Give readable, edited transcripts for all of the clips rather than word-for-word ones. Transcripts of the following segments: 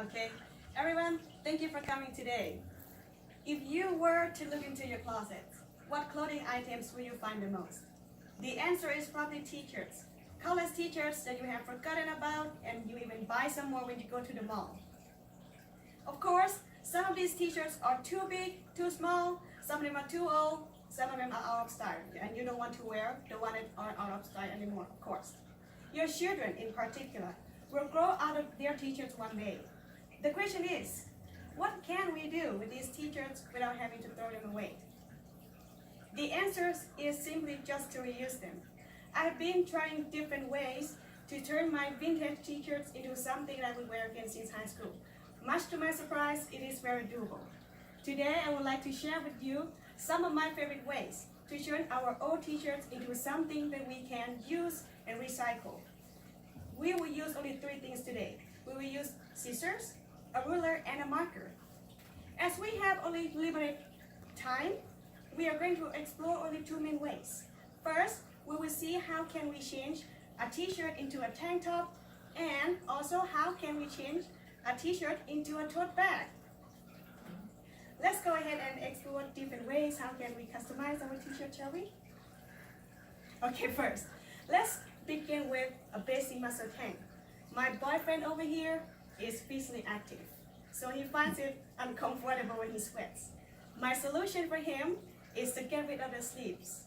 Okay, everyone, thank you for coming today. If you were to look into your closets, what clothing items will you find the most? The answer is probably t-shirts. Countless t-shirts that you have forgotten about and you even buy some more when you go to the mall. Of course, some of these t-shirts are too big, too small, some of them are too old, some of them are out of style, and you don't want to wear the one that are out of style anymore, of course. Your children in particular will grow out of their t-shirts one day. The question is, what can we do with these t-shirts without having to throw them away? The answer is simply just to reuse them. I've been trying different ways to turn my vintage t-shirts into something that I would wear again since high school. Much to my surprise, it is very doable. Today, I would like to share with you some of my favorite ways to turn our old t-shirts into something that we can use and recycle. We will use only 3 things today. We will use scissors, a ruler, and a marker. As we have only limited time, we are going to explore only 2 main ways. First, we will see how can we change a t-shirt into a tank top, and also how can we change a t-shirt into a tote bag. Let's go ahead and explore different ways how can we customize our t-shirt, shall we? Okay, first, let's begin with a basic muscle tank. My boyfriend over here is physically active, so he finds it uncomfortable when he sweats. My solution for him is to get rid of the sleeves.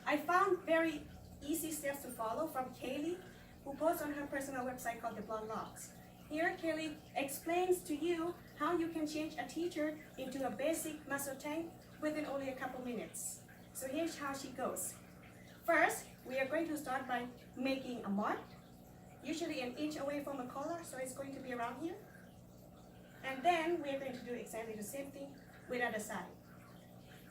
I found very easy steps to follow from Kaylee, who posts on her personal website called The Blonde Locks. Here, Kaylee explains to you how you can change a t-shirt into a basic muscle tank within only a couple minutes. So here's how she goes. First, we are going to start by making a mark, usually an inch away from a collar, so it's going to be around here. And then we are going to do exactly the same thing with the other side.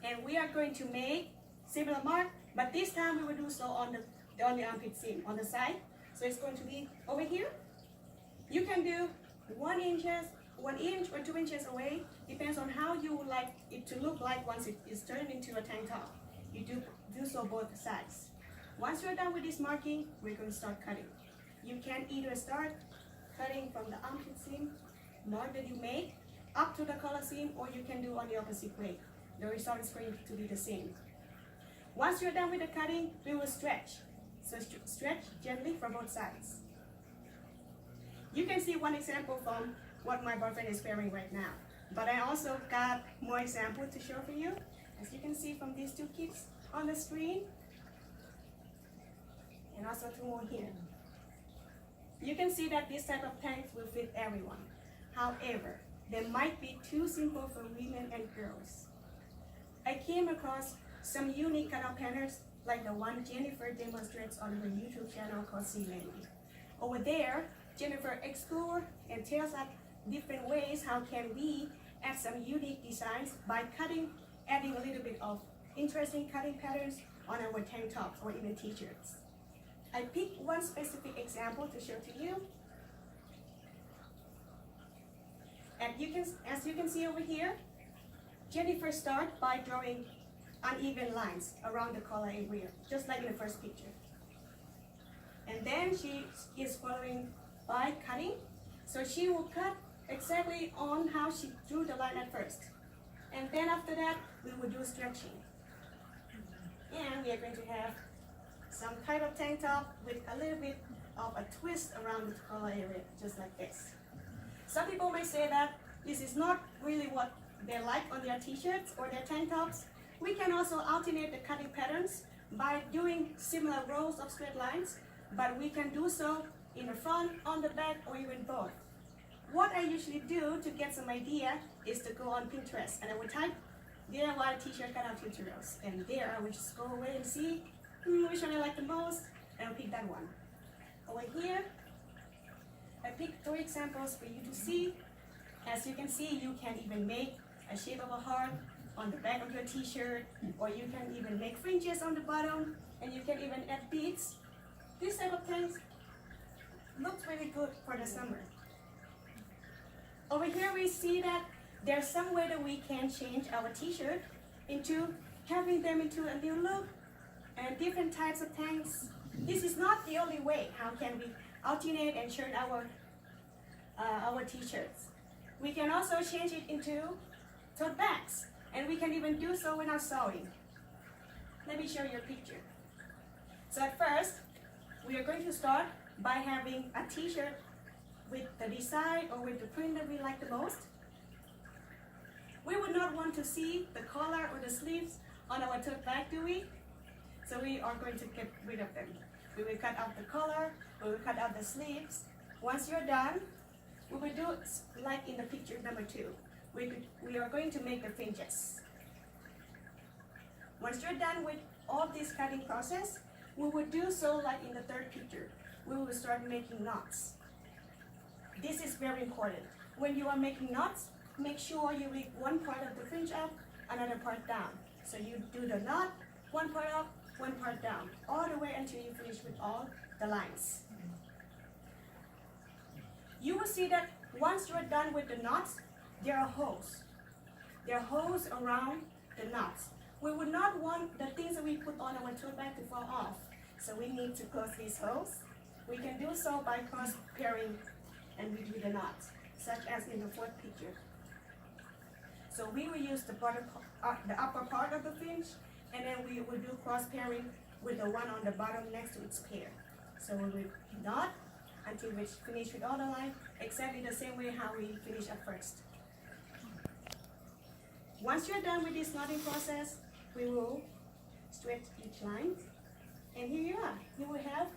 And we are going to make similar mark, but this time we will do so on the armpit seam, on the side. So it's going to be over here. You can do 1 inch or 2 inches away, depends on how you would like it to look like once it is turned into a tank top. You do so both sides. Once you're done with this marking, we're going to start cutting. You can either start cutting from the armpit seam, mark that you make, up to the collar seam, or you can do on the opposite way. The result is going to be the same. Once you're done with the cutting, we will stretch. So stretch gently from both sides. You can see one example from what my boyfriend is wearing right now. But I also got more examples to show for you. As you can see from these 2 kits on the screen. And also 2 more here. You can see that this type of tanks will fit everyone. However, they might be too simple for women and girls. I came across some unique cutout patterns like the one Jennifer demonstrates on her YouTube channel called C Lady. Over there, Jennifer explores and tells us different ways how can we add some unique designs by adding a little bit of interesting cutting patterns on our tank tops or even t-shirts. I picked one specific example to show to you. And as you can see over here, Jennifer starts by drawing uneven lines around the collar area, just like in the first picture. And then she is following by cutting. So she will cut exactly on how she drew the line at first. And then after that, we will do stretching. And we are going to have some type of tank top with a little bit of a twist around the collar area, just like this. Some people may say that this is not really what they like on their t-shirts or their tank tops. We can also alternate the cutting patterns by doing similar rows of straight lines, but we can do so in the front, on the back, or even both. What I usually do to get some idea is to go on Pinterest and I would type DIY t-shirt cutout tutorials, and there I would just go away and see which one I like the most, and I'll pick that one. Over here, I picked 3 examples for you to see. As you can see, you can even make a shape of a heart on the back of your t-shirt, or you can even make fringes on the bottom, and you can even add beads. This type of things looks really good for the summer. Over here we see that there's some way that we can change our t-shirt into having them into a new look and different types of tanks. This is not the only way. How can we alternate and turn our our t-shirts. We can also change it into tote bags, and we can even do so without sewing. Let me show you a picture. So at first, we are going to start by having a t-shirt with the design or with the print that we like the most. We would not want to see the collar or the sleeves on our tote bag, do we? So we are going to get rid of them. We will cut out the collar, we will cut out the sleeves. Once you're done, we will do like in the picture number 2. We are going to make the fringes. Once you're done with all this cutting process, we will do so like in the 3rd picture. We will start making knots. This is very important. When you are making knots, make sure you leave one part of the fringe up, another part down. So you do the knot, one part up, one part down, all the way until you finish with all the lines. You will see that once you're done with the knots, there are holes. There are holes around the knots. We would not want the things that we put on our tote bag to fall off. So we need to close these holes. We can do so by cross pairing and we do the knots, such as in the 4th picture. So we will use the upper part of the fringe, and then we will do cross pairing with the one on the bottom next to its pair. So we will knot until we finish with all the line, exactly the same way how we finish at first. Once you're done with this knotting process, we will stretch each line, and here you are. You will have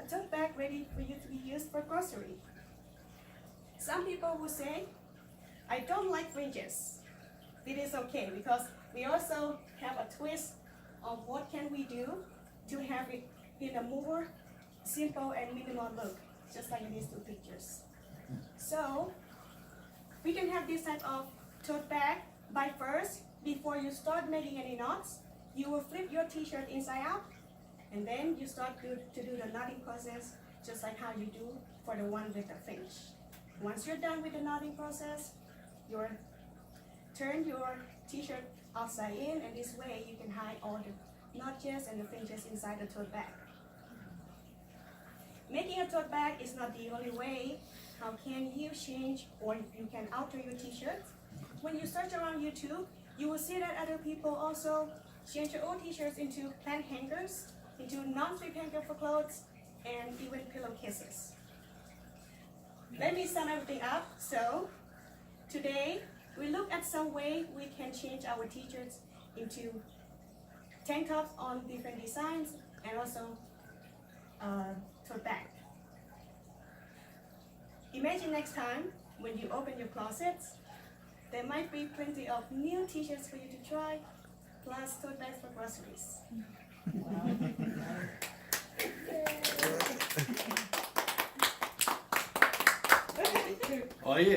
a tote bag ready for you to be used for grocery. Some people will say, I don't like fringes. It is okay, because we also have a twist of what can we do to have it in a more simple and minimal look, just like in these 2 pictures. So we can have this type of tote bag by first, before you start making any knots, you will flip your t-shirt inside out, and then you start to do the knotting process, just like how you do for the one with the fringe. Once you're done with the knotting process, turn your t-shirt upside in, and this way you can hide all the notches and the fringes inside the tote bag. Making a tote bag is not the only way. How can you change or you can alter your t-shirts? When you search around YouTube, you will see that other people also change their old t-shirts into plant hangers, into non-slip hanger for clothes, and even pillowcases. Let me sum everything up. So today, we look at some way we can change our t-shirts into tank tops on different designs, and also tote bag. Imagine next time when you open your closets, there might be plenty of new t-shirts for you to try, plus tote bags for groceries. Oye.